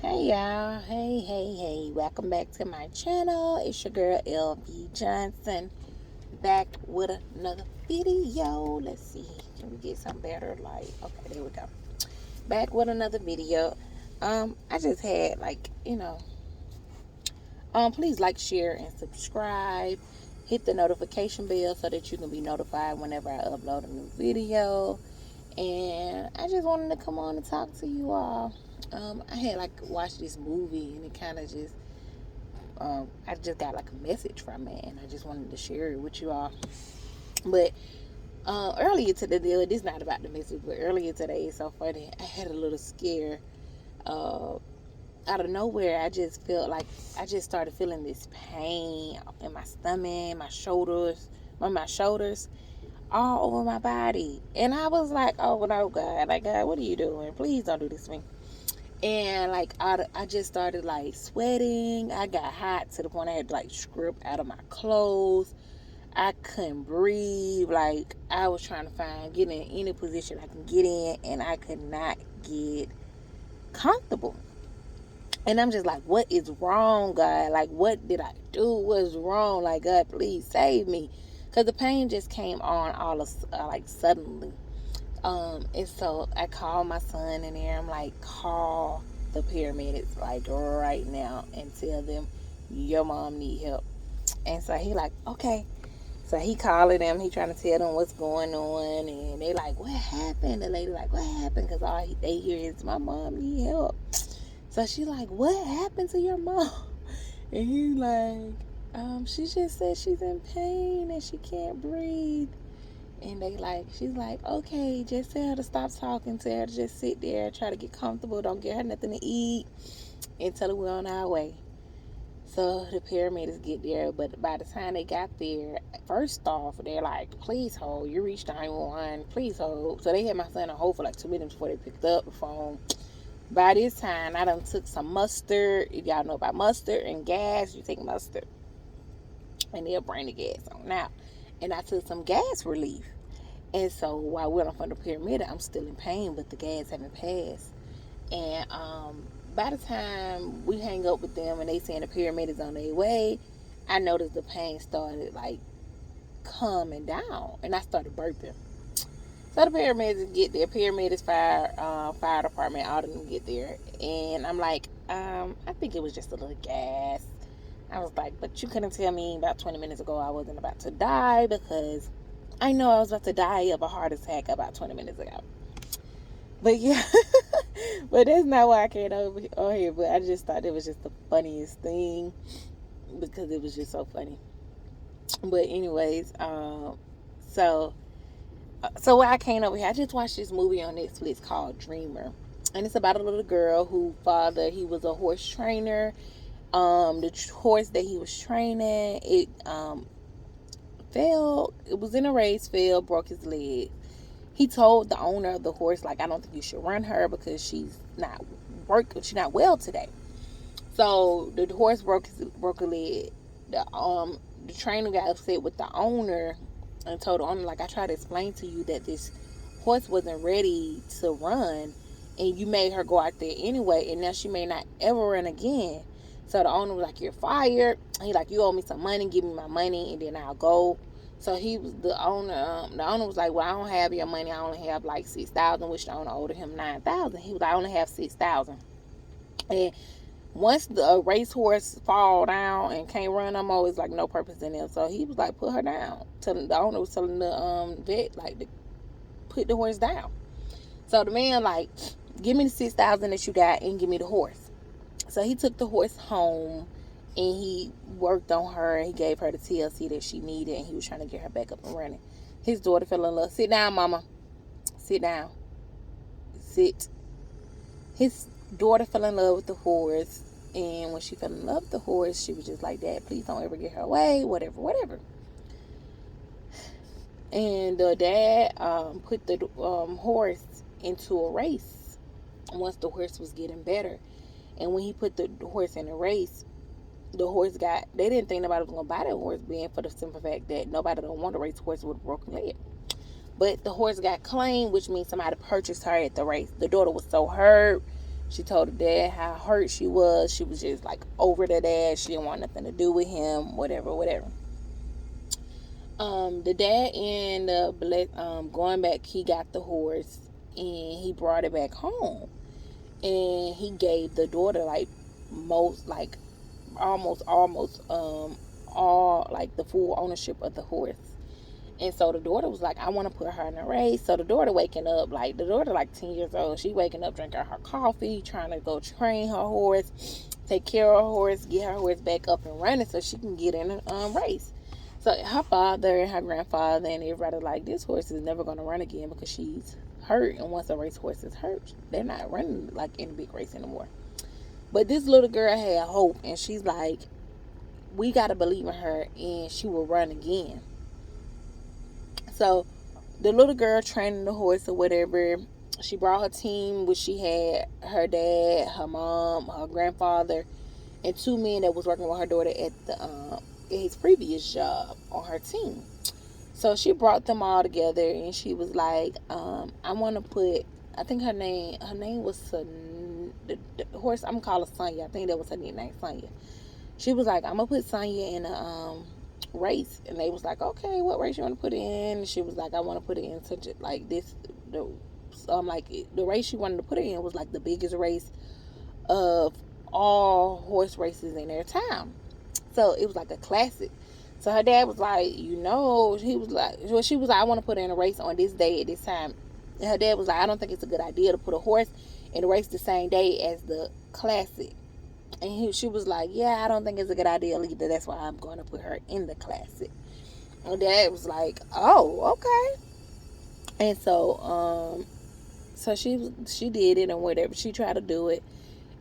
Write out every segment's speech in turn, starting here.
Hey y'all, hey, welcome back to my channel. It's your girl LB Johnson back with another video. Let's see, can we get some better light? Okay, there we go. Back with another video. I just had please like, share, and subscribe. Hit the notification bell so that you can be notified whenever I upload a new video. And I just wanted to come on and talk to you all. I had watched this movie and it kind of just I just got like a message from it, and I just wanted to share it with you all. But earlier today, this is not about the message, but earlier today, it's so funny. I had a little scare. Uh, Out of nowhere, I just felt like I just started feeling this pain in my stomach, my shoulders, all over my body, and I was like, "Oh no, God! Like God, what are you doing? Please don't do this to me." And I just started like sweating. I got hot to the point I had to like strip out of my clothes. I couldn't breathe. Like I was trying to get in any position I can get in, and I could not get comfortable. And I'm just like, what is wrong, God? Like, what did I do? What's wrong? Like, God, please save me. Because the pain just came on all of like suddenly. And so I called my son in there. I'm like, call the paramedics like right now and tell them your mom need help. And so he like, okay. So he calling them. He trying to tell them what's going on, and they like, what happened? The lady like, what happened? Because all they hear is my mom need help. So she like, what happened to your mom? And he like, she just said she's in pain and she can't breathe. And she's like, okay, just tell her to stop talking. Tell her to just sit there, try to get comfortable. Don't get her nothing to eat, and tell her we're on our way. So the paramedics get there, but by the time they got there, first off, they're like, please hold. You reached 911. Please hold. So they had my son on hold for like 2 minutes before they picked up the phone. By this time, I done took some mustard. If y'all know about mustard and gas, you take mustard and they'll bring the gas on out. And I took some gas relief. And so while we're on front of the paramedic, I'm still in pain, but the gas haven't passed. And by the time we hang up with them and they saying the paramedics on their way, I noticed the pain started like calming down, and I started burping. So the paramedics get there, paramedics, fire department, all of them get there, and I'm like, I think it was just a little gas. I was like, but you couldn't tell me about 20 minutes ago I wasn't about to die, because I know I was about to die of a heart attack about 20 minutes ago. But yeah, but that's not why I came over here. But I just thought it was just the funniest thing because it was just so funny. But anyways, so why I came over here, I just watched this movie on Netflix called Dreamer, and it's about a little girl who father he was a horse trainer. The horse that he was training, it fell. It was in a race, fell, broke his leg. He told the owner of the horse, like, I don't think you should run her because she's not well today. So the horse broke a leg. The trainer got upset with the owner and told the owner, like, I tried to explain to you that this horse wasn't ready to run, and you made her go out there anyway, and now she may not ever run again. So the owner was like, you're fired. He like, you owe me some money, give me my money, and then I'll go. So he was the owner. The owner was like, well, I don't have your money. I only have like 6,000, which the owner owed him 9,000. He was like, I only have 6,000. And once the racehorse fall down and can't run no more, it's like no purpose in it. So he was like, put her down. The owner was telling the vet like to put the horse down. So the man like, give me the 6,000 that you got and give me the horse. So he took the horse home and he worked on her and he gave her the TLC that she needed, and he was trying to get her back up and running. His daughter fell in love. Sit down, mama. Sit down. Sit. His daughter fell in love with the horse, and when she fell in love with the horse, she was just like, Dad, please don't ever get her away, whatever. And the dad put the horse into a race once the horse was getting better. And when he put the horse in a race, they didn't think nobody was going to buy that horse, being for the simple fact that nobody don't want to race a horse with a broken leg. But the horse got claimed, which means somebody purchased her at the race. The daughter was so hurt. She told her dad how hurt she was. She was just like over the dad. She didn't want nothing to do with him, whatever, whatever. The dad ended up going back. He got the horse and he brought it back home. And he gave the daughter like most, like almost all like the full ownership of the horse. And so the daughter was like, I want to put her in a race. So the daughter waking up, like the daughter like 10 years old, she waking up drinking her coffee, trying to go train her horse, take care of her horse, get her horse back up and running so she can get in a race. So her father and her grandfather and everybody like, this horse is never going to run again because she's hurt. And once a racehorse is hurt, they're not running like in a big race anymore. But this little girl had hope, and she's like, we got to believe in her, and she will run again. So the little girl training the horse or whatever, she brought her team, which she had her dad, her mom, her grandfather, and two men that was working with her daughter at his previous job on her team. So she brought them all together, and she was like, I want to put, I think her name was the horse, I'm calling Sonya. I think that was her nickname, Sonya. She was like, I'm gonna put Sonya in a race. And they was like, okay, what race you want to put it in? And she was like, I want to put it in such a, like this, the race she wanted to put it in was like the biggest race of all horse races in their town. So it was like a classic. So her dad was like, he was like, well, she was like, I want to put her in a race on this day at this time. And her dad was like, I don't think it's a good idea to put a horse in a race the same day as the classic. And she was like, yeah, I don't think it's a good idea either. That's why I'm going to put her in the classic. And dad was like, oh, okay. And so she did it and whatever. She tried to do it.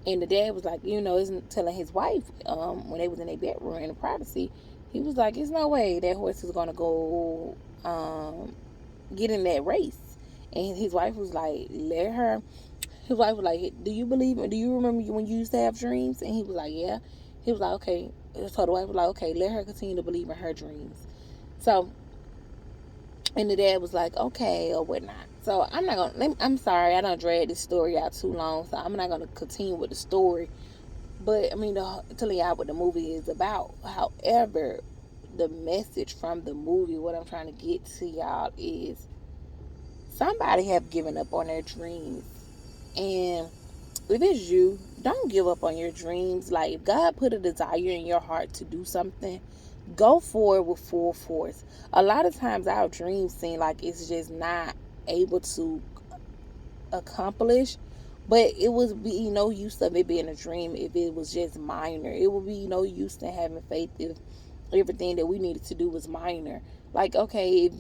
And the dad was like, isn't telling his wife, when they was in their bedroom in the privacy, he was like, there's no way that horse is going to go get in that race. And his wife was like, let her. His wife was like, do you remember when you used to have dreams? And he was like, yeah. He was like, okay. So the wife was like, okay, let her continue to believe in her dreams. So, and the dad was like, okay, or whatnot. So I'm sorry, I don't drag this story out too long, so I'm not going to continue with the story. But, telling y'all what the movie is about. However, the message from the movie, what I'm trying to get to y'all is, somebody have given up on their dreams. And if it's you, don't give up on your dreams. Like, if God put a desire in your heart to do something, go for it with full force. A lot of times our dreams seem like it's just not able to accomplish, but it would be no use of it being a dream if it was just minor. It would be no use in having faith if everything that we needed to do was minor. Like, okay, if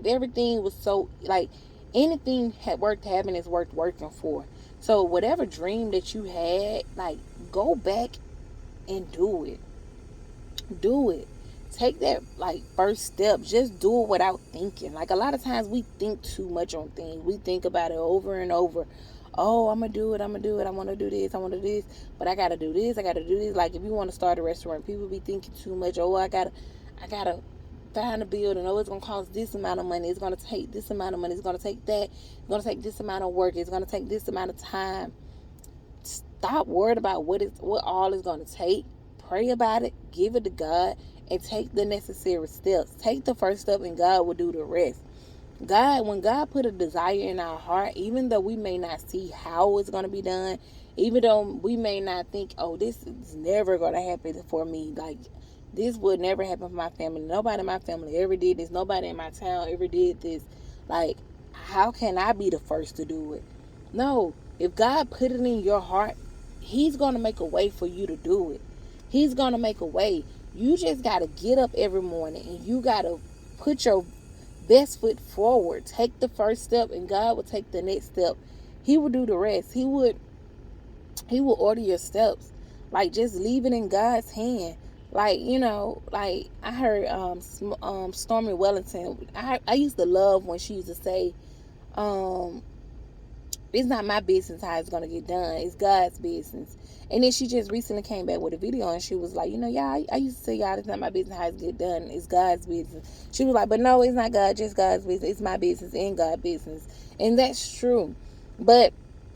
everything was so, like, anything worth having is worth working for. So whatever dream that you had, like, go back and do it. Take that, like, first step. Just do it without thinking. Like, a lot of times we think too much on things. We think about it over and over. Oh, I'm gonna do it. I want to do this. But I gotta do this. Like, if you want to start a restaurant, people be thinking too much. Oh, I gotta find a building. Oh, it's gonna cost this amount of money. It's gonna take this amount of money. It's gonna take that. It's gonna take this amount of work. It's gonna take this amount of time. Stop worried about what all is gonna take. Pray about it. Give it to God, and take the necessary steps. Take the first step, and God will do the rest. When God put a desire in our heart, even though we may not see how it's gonna be done, even though we may not think, oh, this is never gonna happen for me, like, this would never happen for my family. Nobody in my family ever did this. Nobody in my town ever did this. Like, how can I be the first to do it? No. If God put it in your heart, He's going to make a way for you to do it. He's going to make a way. You just got to get up every morning, and you got to put your best foot forward. Take the first step, and God will take the next step. He will do the rest. He will order your steps. Like, just leave it in God's hand. Like, like I heard Stormy Wellington. I used to love when she used to say, it's not my business how it's going to get done. It's God's business. And then she just recently came back with a video, and she was like, y'all, I used to say, y'all, it's not my business how it's get done. It's God's business. She was like, but no, it's not just God's business. It's my business and God's business. And that's true. But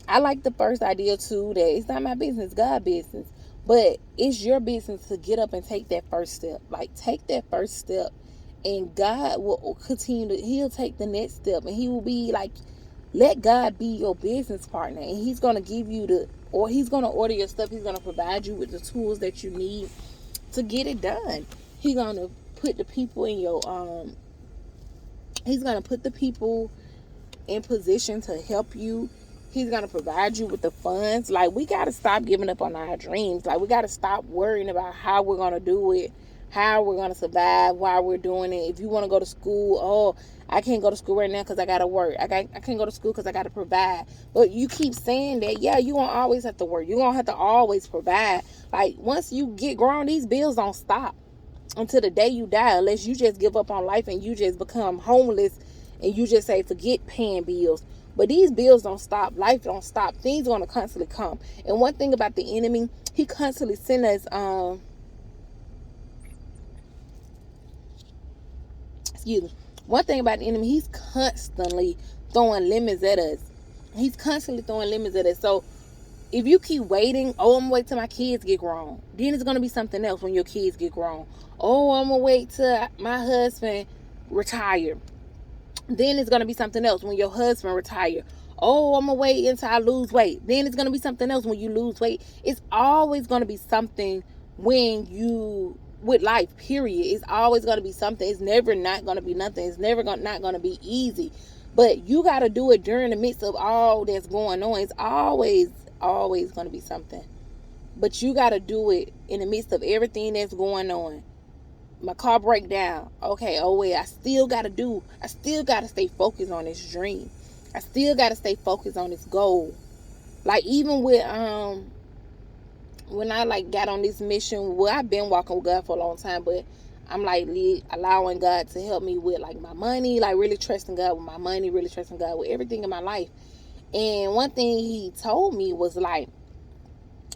I like the first idea too, that it's not my business, God business. But it's your business to get up and take that first step. Like, take that first step, and God will continue to, He'll take the next step, and He will be like, let God be your business partner, and He's gonna give you or He's gonna order your stuff. He's gonna provide you with the tools that you need to get it done. He's gonna put the people in your He's gonna put the people in position to help you. He's gonna provide you with the funds. Like, we gotta stop giving up on our dreams. Like, we gotta stop worrying about how we're gonna do it, how we're gonna survive while we're doing it. If you want to go to school, oh, I can't go to school right now because I gotta work. I can't go to school because I gotta provide. But you keep saying that, yeah, you gonna always have to work. You're gonna have to always provide. Like, once you get grown, these bills don't stop until the day you die, unless you just give up on life and you just become homeless and you just say forget paying bills. But these bills don't stop. Life don't stop. Things gonna constantly come. And one thing about the enemy, he constantly send us excuse me. One thing about the enemy, he's constantly throwing lemons at us. He's constantly throwing lemons at us. So if you keep waiting, oh, I'm gonna wait till my kids get grown. Then it's gonna be something else when your kids get grown. Oh, I'm gonna wait till my husband retire. Then it's gonna be something else when your husband retire. Oh, I'm gonna wait until I lose weight. Then it's gonna be something else when you lose weight. It's always gonna be something when you with life. Period. It's always gonna be something. It's never not gonna be nothing. It's never not gonna be easy. But you gotta do it during the midst of all that's going on. It's always gonna be something. But you gotta do it in the midst of everything that's going on. My car break down. Okay, oh wait, I still gotta stay focused on this dream. I still gotta stay focused on this goal. Like, even with when I like got on this mission, well, I've been walking with God for a long time, but I'm like allowing God to help me with like my money, like really trusting God with my money, really trusting God with everything in my life. And one thing He told me was like,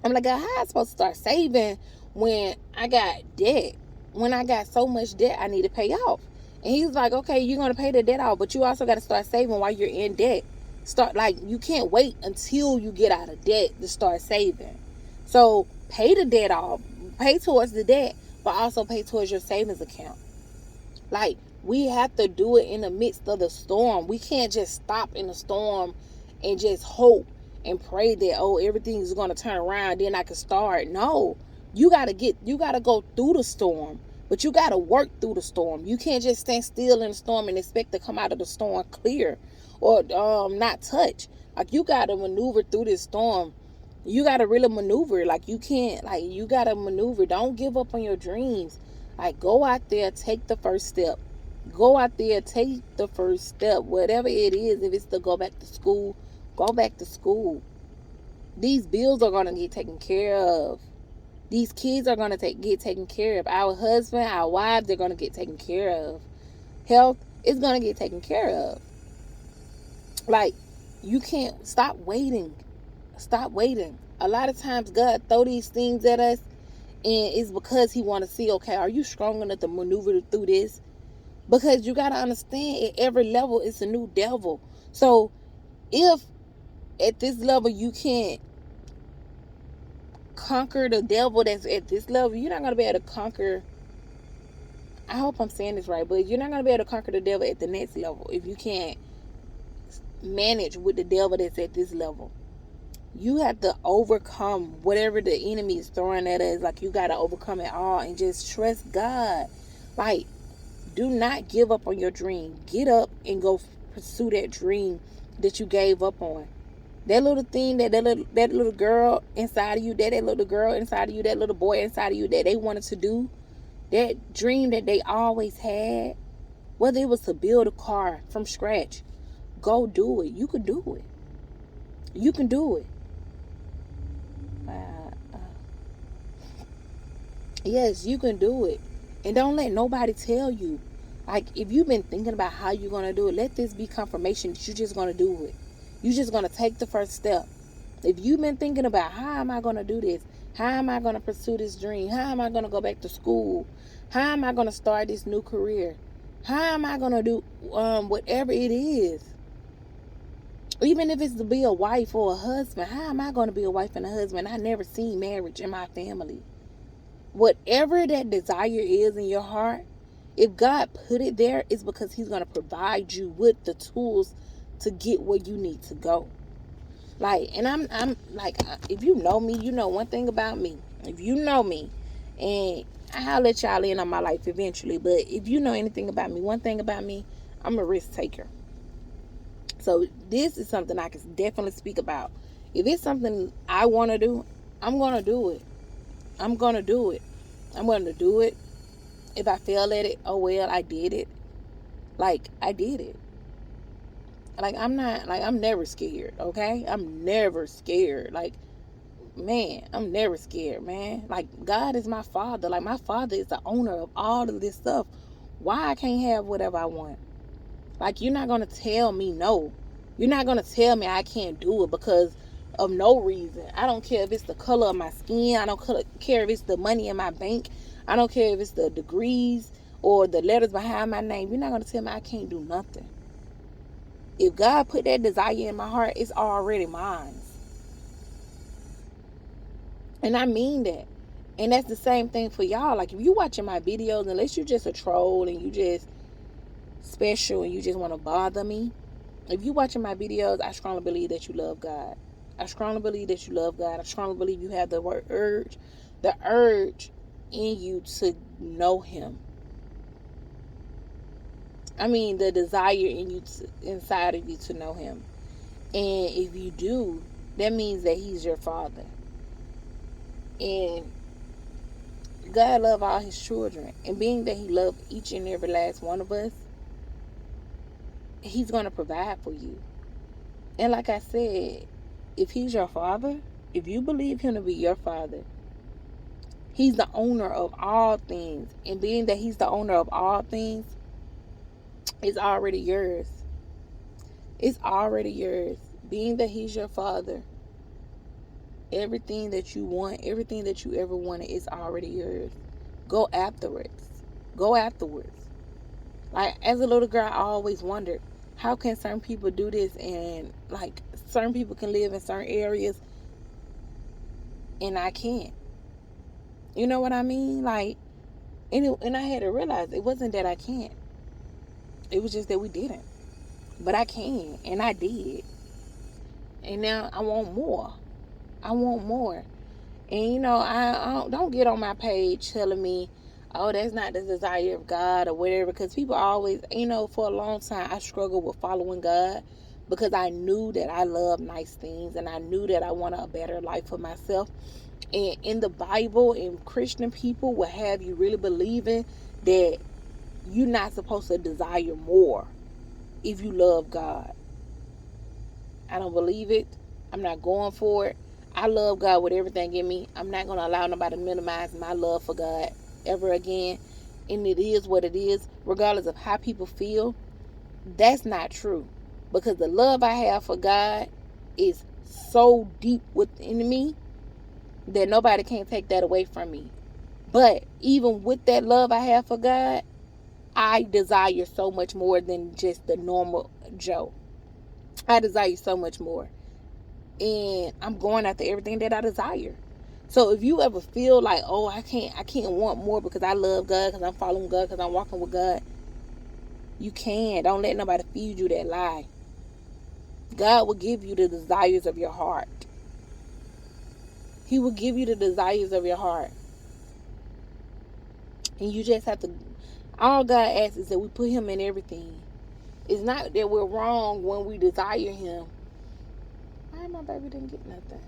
I'm like, God, how am I supposed to start saving when I got debt? When I got so much debt I need to pay off. And He's like, okay, you're going to pay the debt off, but you also got to start saving while you're in debt. You can't wait until you get out of debt to start saving. So pay the debt off, pay towards the debt, but also pay towards your savings account. Like, we have to do it in the midst of the storm. We can't just stop in the storm and just hope and pray that, oh, everything is going to turn around, then I can start. No, you got to go through the storm, but you got to work through the storm. You can't just stand still in the storm and expect to come out of the storm clear or not touch. Like, you got to maneuver through this storm. You got to really maneuver. Like, you got to maneuver. Don't give up on your dreams. Like, go out there, take the first step. Go out there, take the first step. Whatever it is, if it's to go back to school, go back to school. These bills are going to get taken care of. These kids are going to get taken care of. Our husband, our wives, they're going to get taken care of. Health is going to get taken care of. Like, you can't stop waiting. Stop waiting. A lot of times God throw these things at us, and it's because He want to see, okay, are you strong enough to maneuver through this? Because you got to understand, at every level, it's a new devil. So if at this level you can't conquer the devil that's at this level, you're not going to be able to conquer, I hope I'm saying this right, but you're not going to be able to conquer the devil at the next level if you can't manage with the devil that's at this level. You have to overcome whatever the enemy is throwing at us. Like, you got to overcome it all and just trust God. Like, do not give up on your dream. Get up and go pursue that dream that you gave up on. That little thing, that little girl inside of you, that little girl inside of you, that little boy inside of you that they wanted to do, that dream that they always had, whether it was to build a car from scratch, go do it. You can do it. You can do it. Yes, you can do it. And don't let nobody tell you. Like, if you've been thinking about how you're going to do it, let this be confirmation that you're just going to do it. You're just going to take the first step. If you've been thinking about, how am I going to do this? How am I going to pursue this dream? How am I going to go back to school? How am I going to start this new career? How am I going to do whatever it is? Even if it's to be a wife or a husband, how am I going to be a wife and a husband? I never seen marriage in my family. Whatever that desire is in your heart, if God put it there, it's because he's going to provide you with the tools to get where you need to go. Like, and I'm like, if you know me, you know one thing about me. If you know me, and I'll let y'all in on my life eventually, but if you know anything about me, one thing about me, I'm a risk taker. So this is something I can definitely speak about. If it's something I want to do, I'm going to do it. I'm going to do it. I'm going to do it. If I fail at it, oh well, I did it. Like, I did it. Like, I'm never scared, okay? I'm never scared. Like, man, I'm never scared, man. Like, God is my father. Like, my father is the owner of all of this stuff. Why I can't have whatever I want? Like, you're not going to tell me no. You're not going to tell me I can't do it because of no reason. I don't care if it's the color of my skin. I don't care if it's the money in my bank. I don't care if it's the degrees or the letters behind my name. You're not going to tell me I can't do nothing. If God put that desire in my heart, it's already mine. And I mean that. And that's the same thing for y'all. Like, if you watching my videos, unless you're just a troll and you just special and you just want to bother me, if you watching my videos, I strongly believe that you love God. I strongly believe that you love God. I strongly believe you have the urge in you to know him. I mean, the desire in you inside of you to know him. And if you do, that means that he's your father. And God loves all his children. And being that he loves each and every last one of us, he's going to provide for you. And like I said, if he's your father, if you believe him to be your father, he's the owner of all things. And being that he's the owner of all things, it's already yours. It's already yours. Being that he's your father, everything that you want, everything that you ever wanted is already yours. Go afterwards. Go afterwards. Like, as a little girl, I always wondered, how can certain people do this, and like certain people can live in certain areas and I can't. You know what I mean? Like, and I had to realize it wasn't that I can't. It was just that we didn't. But I can, and I did. And now I want more. I want more. And I don't get on my page telling me, oh, that's not the desire of God or whatever. Because people always, for a long time, I struggled with following God because I knew that I love nice things and I knew that I wanted a better life for myself. And in the Bible, and Christian people will have you really believing that you're not supposed to desire more if you love God. I don't believe it. I'm not going for it. I love God with everything in me. I'm not going to allow nobody to minimize my love for God ever again. And it is what it is, regardless of how people feel. That's not true. Because the love I have for God is so deep within me that nobody can take that away from me. But even with that love I have for God, I desire so much more than just the normal Joe. I desire so much more. And I'm going after everything that I desire. So if you ever feel like, oh, I can't want more because I love God, because I'm following God, because I'm walking with God, you can. Don't let nobody feed you that lie. God will give you the desires of your heart. He will give you the desires of your heart. And you just have to, all God asks is that we put him in everything. It's not that we're wrong when we desire him. Why my baby didn't get nothing?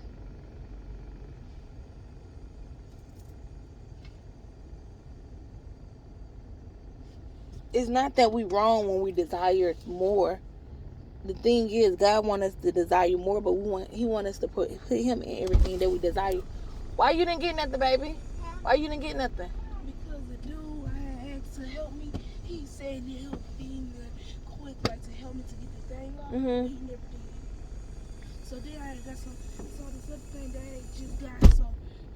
It's not that we wrong when we desire more. The thing is, God wants us to desire more, but He wants us to put Him in everything that we desire. Why you didn't get nothing, baby? Why you didn't get nothing? Because the dude I asked to help me, he said he'll be quick, like to help me to get the thing off. He never did. So then I got so this other thing that I just got.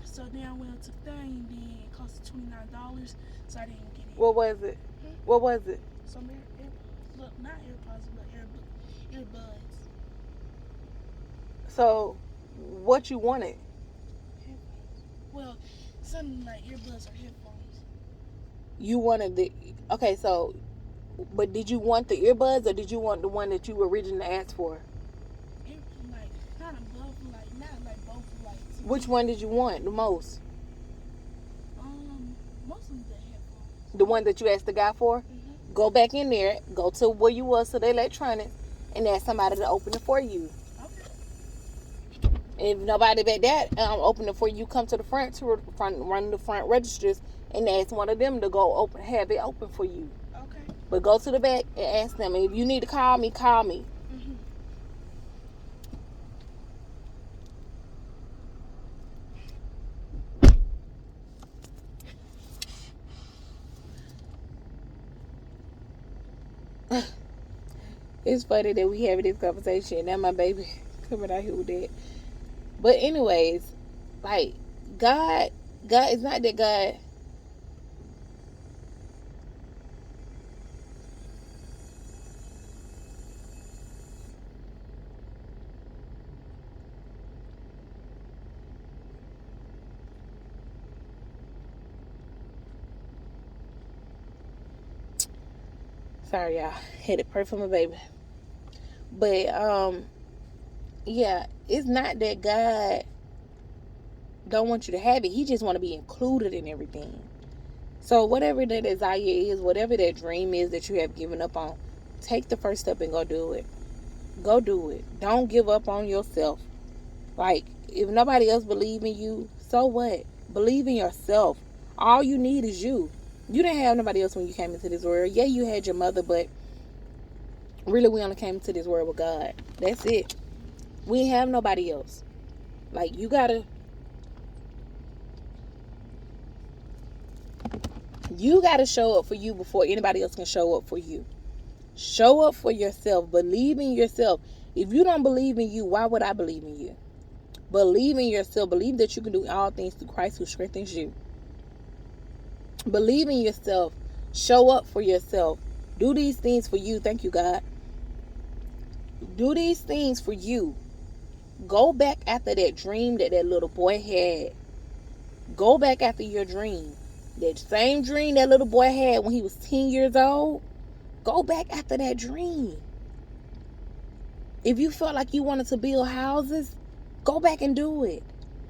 So then I went to the thing, then it cost $29, so I didn't get it. What was it? What was it? Some AirPods. Look, not AirPods, but earbuds. So, what you wanted? Well, something like earbuds or headphones. You wanted the... Okay, so... But did you want the earbuds or did you want the one that you originally asked for? Like, kind of both, like, not like both, like... Which one did you want the most? Most of the headphones. The one that you asked the guy for? Mm-hmm. Go back in there, go to where you was to the electronics, and ask somebody to open it for you. Okay. If nobody back that open it for you, come to the front to run the front registers and ask one of them to go have it open for you. Okay. But go to the back and ask them. If you need to call me, call me. Mm-hmm. It's funny that we having this conversation. Now my baby coming out here with that. But anyways, like God is not that God. Sorry, y'all. Had to pray for my baby. But yeah, it's not that God don't want you to have it. He just want to be included in everything. So whatever that desire is, whatever that dream is that you have given up on, take the first step and go do it. Go do it. Don't give up on yourself. Like, if nobody else believe in you, so what? Believe in yourself. All you need is you. You didn't have nobody else when you came into this world. Yeah, you had your mother, but really we only came into this world with God. That's it. We ain't have nobody else. Like, you gotta show up for you before anybody else can show up for you. Show up for yourself. Believe in yourself. If you don't believe in you, why would I believe in you? Believe in yourself. Believe that you can do all things through Christ who strengthens you. Believe in yourself. Show up for yourself. Do these things for you. Thank you, God. Do these things for you. Go back after that dream that little boy had. Go back after your dream. That same dream that little boy had when he was 10 years old. Go back after that dream. If you felt like you wanted to build houses, go back and do it.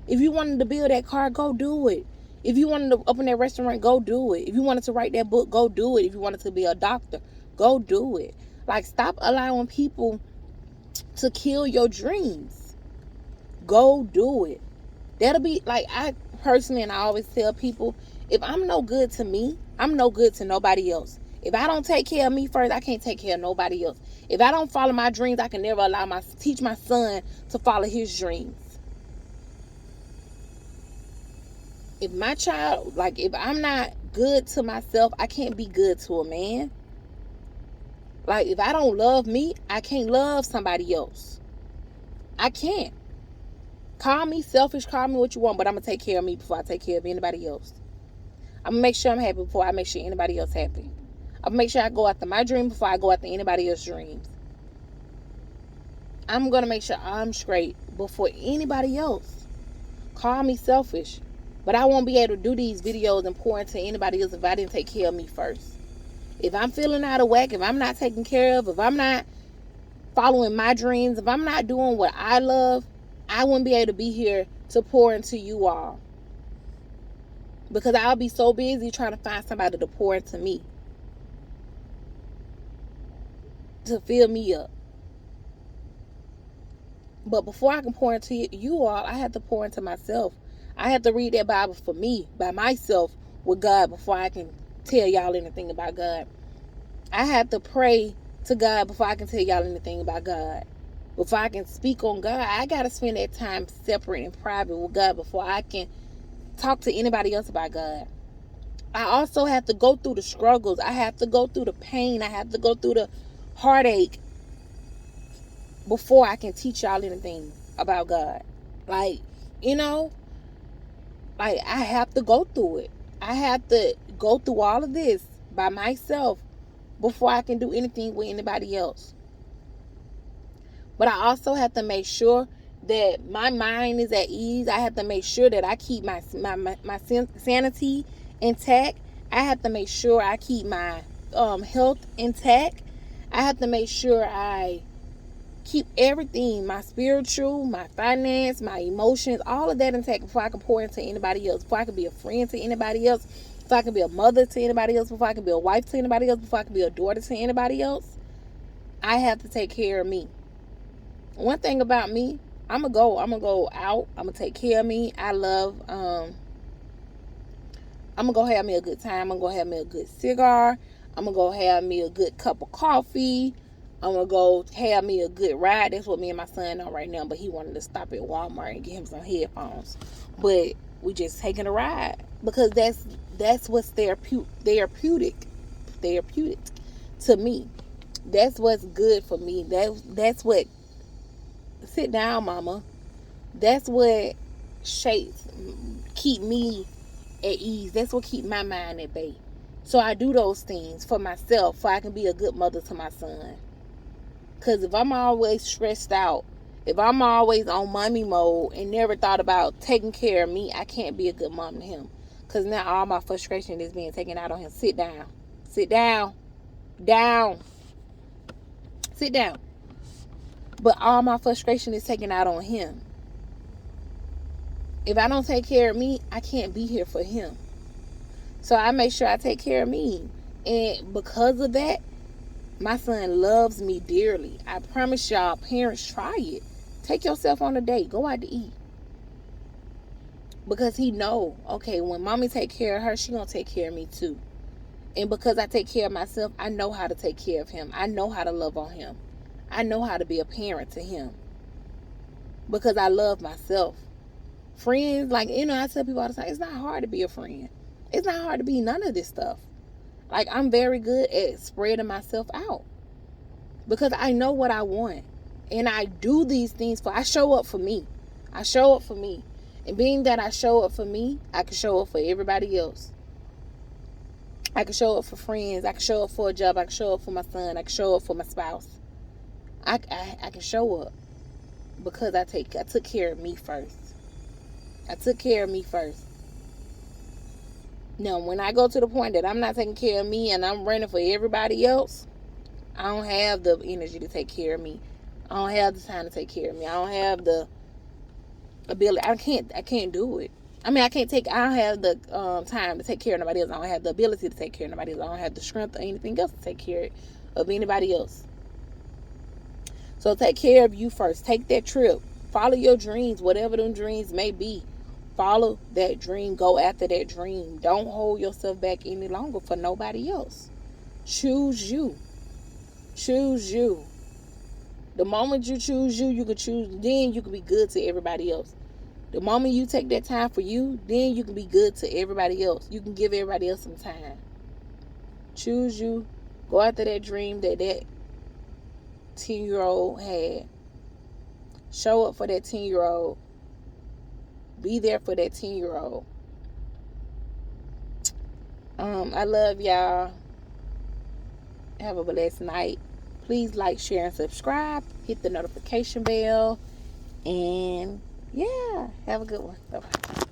If you wanted to build that car, go do it. If you wanted to open that restaurant, go do it. If you wanted to write that book, go do it. If you wanted to be a doctor, go do it. Like, stop allowing people to kill your dreams. Go do it. That'll be, like, I personally, and I always tell people, if I'm no good to me, I'm no good to nobody else. If I don't take care of me first, I can't take care of nobody else. If I don't follow my dreams, I can never teach my son to follow his dreams. If my child, like, if I'm not good to myself, I can't be good to a man. Like, if I don't love me, I can't love somebody else. I can't. Call me selfish, call me what you want, but I'm going to take care of me before I take care of anybody else. I'm going to make sure I'm happy before I make sure anybody else happy. I'm going to make sure I go after my dream before I go after anybody else's dreams. I'm going to make sure I'm straight before anybody else. Call me selfish, but I won't be able to do these videos and pour into anybody else if I didn't take care of me first. If I'm feeling out of whack, if I'm not taken care of, if I'm not following my dreams, if I'm not doing what I love, I wouldn't be able to be here to pour into you all. Because I'll be so busy trying to find somebody to pour into me. To fill me up. But before I can pour into you all, I have to pour into myself. I have to read that Bible for me, by myself, with God, before I can tell y'all anything about God. I have to pray to God before I can tell y'all anything about God. Before I can speak on God, I got to spend that time separate and private with God before I can talk to anybody else about God. I also have to go through the struggles. I have to go through the pain. I have to go through the heartache before I can teach y'all anything about God. Like, you know, like, I have to go through it. I have to go through all of this by myself before I can do anything with anybody else. But I also have to make sure that my mind is at ease. I have to make sure that I keep my sanity intact. I have to make sure I keep my health intact. I have to make sure I keep everything, my spiritual, my finance, my emotions, all of that intact before I can pour into anybody else, before I can be a friend to anybody else, before I can be a mother to anybody else, before I can be a wife to anybody else, before I can be a daughter to anybody else. I have to take care of me. One thing about me, I'm gonna go out, I'm gonna take care of me. I love I'm gonna go have me a good time. I'm gonna go have me a good cigar. I'm gonna go have me a good cup of coffee. I'm gonna go have me a good ride. That's what me and my son on right now, but he wanted to stop at Walmart and get him some headphones. But we just taking a ride because that's what's therapeutic to me. That's what's good for me. That's what, sit down, mama. That's what keep me at ease. That's what keep my mind at bay. So I do those things for myself so I can be a good mother to my son. Because if I'm always stressed out, if I'm always on mommy mode and never thought about taking care of me, I can't be a good mom to him. Because now all my frustration is being taken out on him. Sit down. Sit down. Down. Sit down. But all my frustration is taken out on him. If I don't take care of me, I can't be here for him. So I make sure I take care of me. And because of that, my son loves me dearly. I promise y'all, parents, try it. Take yourself on a date. Go out to eat. Because he know, okay, when mommy take care of her, she gonna take care of me too. And because I take care of myself, I know how to take care of him. I know how to love on him. I know how to be a parent to him. Because I love myself. Friends, like, I tell people all the time, it's not hard to be a friend. It's not hard to be none of this stuff. Like, I'm very good at spreading myself out. Because I know what I want. And I do these things I show up for me. I show up for me. And being that I show up for me, I can show up for everybody else. I can show up for friends. I can show up for a job. I can show up for my son. I can show up for my spouse. I can show up because I took care of me first. I took care of me first. Now, when I go to the point that I'm not taking care of me and I'm running for everybody else, I don't have the energy to take care of me. I don't have the time to take care of me. I don't have the ability. I can't do it. I don't have the time to take care of nobody else. I don't have the ability to take care of nobody else. I don't have the strength or anything else to take care of anybody else. So take care of you first. Take that trip. Follow your dreams, whatever them dreams may be. Follow that dream. Go after that dream. Don't hold yourself back any longer for nobody else. Choose you. Choose you. The moment you choose you, you can choose. Then you can be good to everybody else. The moment you take that time for you, then you can be good to everybody else. You can give everybody else some time. Choose you. Go after that dream that 10-year-old had. Show up for that 10-year-old. Be there for that 10-year-old. I love y'all. Have a blessed night. Please like, share, and subscribe. Hit the notification bell. And yeah, have a good one. Bye-bye.